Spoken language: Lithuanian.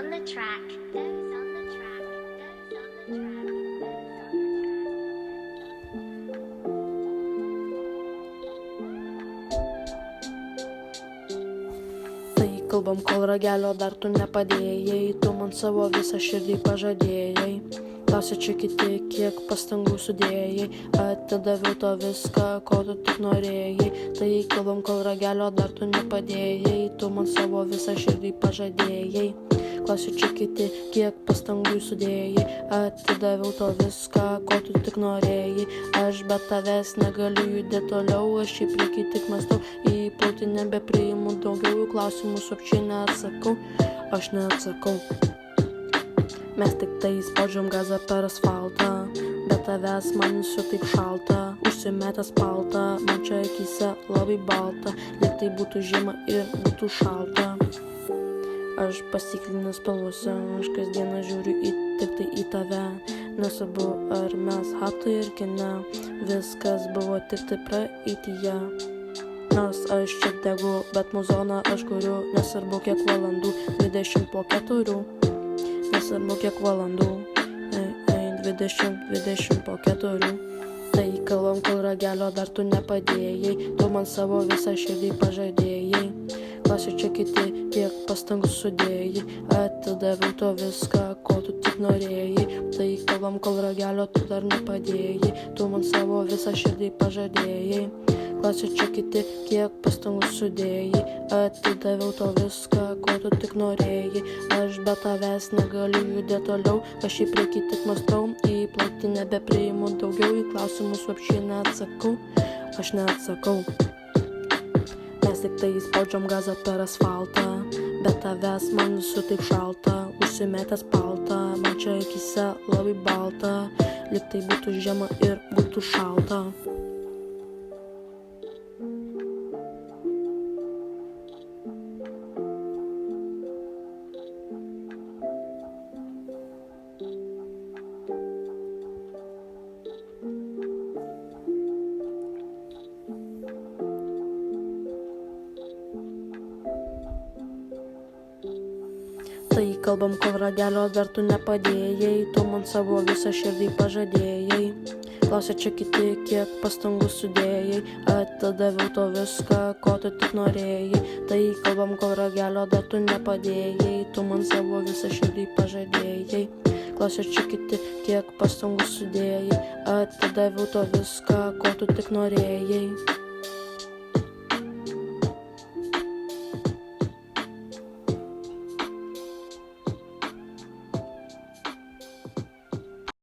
on the track. Those on the track. Those on the track. Tai kalbam, kol ragelio dar tu nepadėjai, tu man savo visą širdį pažadėjai. Klausia čia kiti, kiek pastangų sudėjai, atidaviau to viską, ko tu tik norėjai. Tai kalbam, kol ragelio dar tu nepadėjai, tu man savo visą širdį pažadėjai. Klausia čia kiti, kiek pastangų sudėjai, atidaviau to viską, ko tu tik norėjai. Aš be tavęs negaliu judėti toliau, aš į priekį tik mąstau, į plauti nebepriimu daugiau klausimų, subčiai neatsakau, aš neatsakau. Mes tik tai spaudžiam gazą per asfaltą, be tavęs man visur taip šalta, užsimetęs paltą, man čia akyse labai balta, lyg tai būtų žiema ir būtų šalta. Aš pasiklinęs spalvose, aš kasdieną žiūriu tik tai į tave, nesvarbu ar mes hatui ir kine, viskas buvo tik tai praeityje. Nors aš čia degu, bet muzoną aš kuriu, nesvarbu kiek valandų, 20 po 4. Nesvarbu kiek valandų, 20 po 4. Tai kalbam, kol ragelio dar tu nepadėjai, tu man savo visą širdį pažadėjai. Klausia čia kiti, kiek pastangų sudėjai, atidaviau to viską, ko tu tik norėjai. Tai kalbam, kol ragelio tu dar nepadėjai, tu man savo visą širdį pažadėjai. Klausia čia kiti, kiek pastangų sudėjai, atidaviau to viską, ko tu tik norėjai. Aš be tavęs negaliu judėti toliau, aš į priekį tik mąstau, į plauti nebepriimu daugiau, į klausimus apšiai neatsakau, aš neatsakau. Mes tik tai spaudžiam gazą per asfaltą, be tavęs man visur taip šalta, užsimetęs paltą, man čia akyse labai balta, lyg tai būtų žiema ir būtų šalta. Tai kalbam, kol ragelio dar tu nepadėjai, tu man savo visą širdį pažadėjai. Klausia čia kiti, kiek pastangų sudėjai, atidaviau to viską, ko tu tik norėjai. Tai kalbam, kol ragelio dar tu nepadėjai, tu man savo visą širdį pažadėjai. Klausia čia kiti, kiek pastangų sudėjai, atidaviau to viską, ko tu tik norėjai.